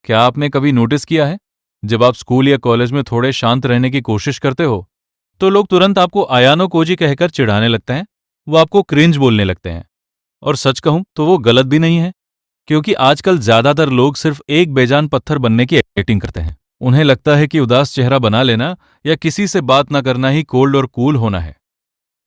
क्या आपने कभी नोटिस किया है, जब आप स्कूल या कॉलेज में थोड़े शांत रहने की कोशिश करते हो तो लोग तुरंत आपको आयानो कोजी कहकर चिढ़ाने लगते हैं, वो आपको क्रिंज बोलने लगते हैं। और सच कहूं तो वो गलत भी नहीं है, क्योंकि आजकल ज्यादातर लोग सिर्फ एक बेजान पत्थर बनने की एक्टिंग करते हैं। उन्हें लगता है कि उदास चेहरा बना लेना या किसी से बात न करना ही कोल्ड और कूल होना है।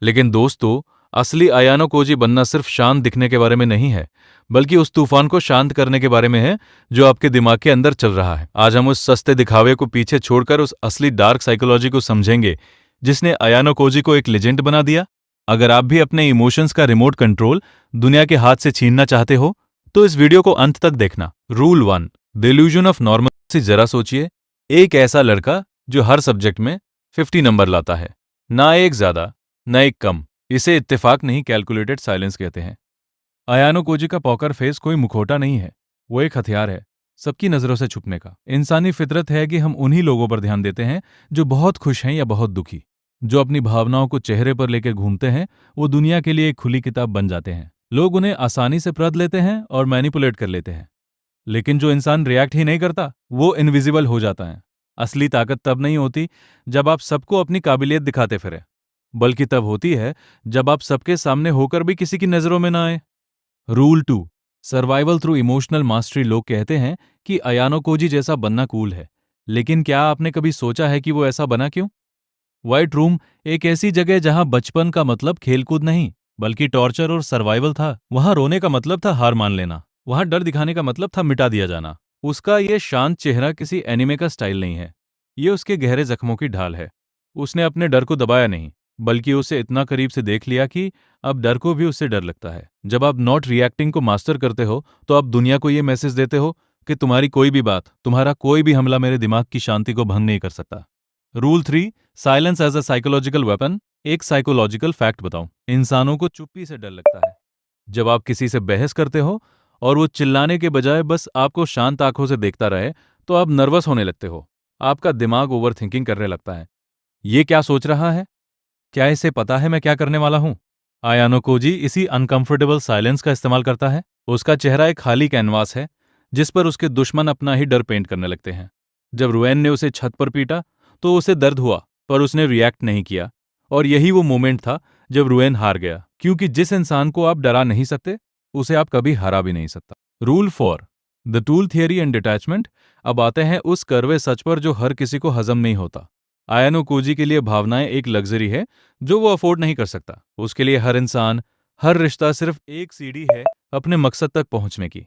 लेकिन दोस्तों, असली आयानो कोजी बनना सिर्फ शांत दिखने के बारे में नहीं है, बल्कि उस तूफान को शांत करने के बारे में है जो आपके दिमाग के अंदर चल रहा है। आज हम उस सस्ते दिखावे को पीछे छोड़कर उस असली डार्क साइकोलॉजी को समझेंगे जिसने आयानो कोजी को एक लेजेंड बना दिया। अगर आप भी अपने इमोशंस का रिमोट कंट्रोल दुनिया के हाथ से छीनना चाहते हो तो इस वीडियो को अंत तक देखना। Rule 1, the illusion of normal. जरा सोचिए, एक ऐसा लड़का जो हर सब्जेक्ट में 50 नंबर लाता है, ना एक ज्यादा ना एक कम। इसे इत्तेफाक नहीं, कैलकुलेटेड साइलेंस कहते हैं। आयानो कोजी का पॉकर फेस कोई मुखौटा नहीं है, वो एक हथियार है सबकी नजरों से छुपने का। इंसानी फितरत है कि हम उन्हीं लोगों पर ध्यान देते हैं जो बहुत खुश हैं या बहुत दुखी। जो अपनी भावनाओं को चेहरे पर लेकर घूमते हैं वो दुनिया के लिए एक खुली किताब बन जाते हैं। लोग उन्हें आसानी से पढ़ लेते हैं और मैनिपुलेट कर लेते हैं। लेकिन जो इंसान रिएक्ट ही नहीं करता वो इनविजिबल हो जाता है। असली ताकत तब नहीं होती जब आप सबको अपनी काबिलियत दिखाते फिरे, बल्कि तब होती है जब आप सबके सामने होकर भी किसी की नजरों में ना आए। Rule 2, survival through emotional mastery. लोग कहते हैं कि आयानो कोजी जैसा बनना कूल है, लेकिन क्या आपने कभी सोचा है कि वो ऐसा बना क्यों? व्हाइट रूम एक ऐसी जगह जहां बचपन का मतलब खेलकूद नहीं बल्कि टॉर्चर और सर्वाइवल था। वहां रोने का मतलब था हार मान लेना, वहां डर दिखाने का मतलब था मिटा दिया जाना। उसका ये शांत चेहरा किसी एनिमे का स्टाइल नहीं है, ये उसके गहरे जख्मों की ढाल है। उसने अपने डर को दबाया नहीं, बल्कि उसे इतना करीब से देख लिया कि अब डर को भी उससे डर लगता है। जब आप नॉट रिएक्टिंग को मास्टर करते हो तो आप दुनिया को ये मैसेज देते हो कि तुम्हारी कोई भी बात, तुम्हारा कोई भी हमला मेरे दिमाग की शांति को भंग नहीं कर सकता। Rule 3, silence as a psychological weapon. एक साइकोलॉजिकल फैक्ट बताऊं, इंसानों को चुप्पी से डर लगता है। जब आप किसी से बहस करते हो और वो चिल्लाने के बजाय बस आपको शांत आंखों से देखता रहे तो आप नर्वस होने लगते हो। आपका दिमाग ओवर थिंकिंग करने लगता है। ये क्या सोच रहा है? क्या इसे पता है मैं क्या करने वाला हूं? आयानो कोजी इसी अनकंफर्टेबल साइलेंस का इस्तेमाल करता है। उसका चेहरा एक खाली कैनवास है जिस पर उसके दुश्मन अपना ही डर पेंट करने लगते हैं। जब रुएन ने उसे छत पर पीटा तो उसे दर्द हुआ, पर उसने रिएक्ट नहीं किया। और यही वो मोमेंट था जब रुएन हार गया, क्योंकि जिस इंसान को आप डरा नहीं सकते उसे आप कभी हरा भी नहीं सकता। Rule 4, the tool theory and detachment. अब आते हैं उस कड़वे सच पर जो हर किसी को हजम नहीं होता। आयानो कोजी के लिए भावनाएं एक लग्जरी है जो वो अफोर्ड नहीं कर सकता। उसके लिए हर इंसान, हर रिश्ता सिर्फ एक सीढ़ी है अपने मकसद तक पहुंचने की।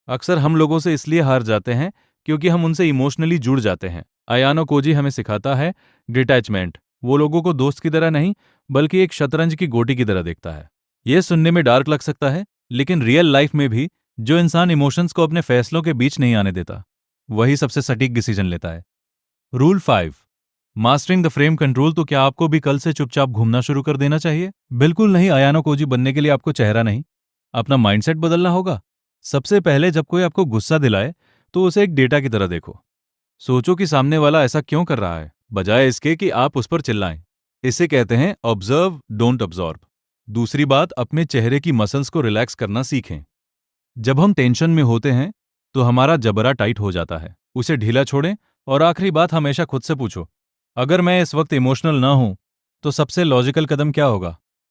अक्सर हम लोगों से इसलिए हार जाते हैं क्योंकि हम उनसे इमोशनली जुड़ जाते हैं। आयानो कोजी हमें सिखाता है डिटैचमेंट। वो लोगों को दोस्त की तरह नहीं बल्कि एक शतरंज की गोटी की तरह देखता है। यह सुनने में डार्क लग सकता है, लेकिन रियल लाइफ में भी जो इंसान इमोशंस को अपने फैसलों के बीच नहीं आने देता वही सबसे सटीक डिसीजन लेता है। Rule 5, mastering the frame control. तो क्या आपको भी कल से चुपचाप घूमना शुरू कर देना चाहिए? बिल्कुल नहीं। आयानो कोजी बनने के लिए आपको चेहरा नहीं, अपना माइंडसेट बदलना होगा। सबसे पहले जब कोई आपको गुस्सा दिलाए तो उसे एक डेटा की तरह देखो। सोचो कि सामने वाला ऐसा क्यों कर रहा है, बजाय इसके कि आप उस पर चिल्लाएं। इसे कहते हैं ऑब्जर्व डोंट अब्जॉर्ब। दूसरी बात, अपने चेहरे की मसल्स को रिलैक्स करना सीखें। जब हम टेंशन में होते हैं तो हमारा जबड़ा टाइट हो जाता है, उसे ढीला छोड़ें। और आखिरी बात, हमेशा खुद से पूछो, अगर मैं इस वक्त इमोशनल ना हूं तो सबसे लॉजिकल कदम क्या होगा?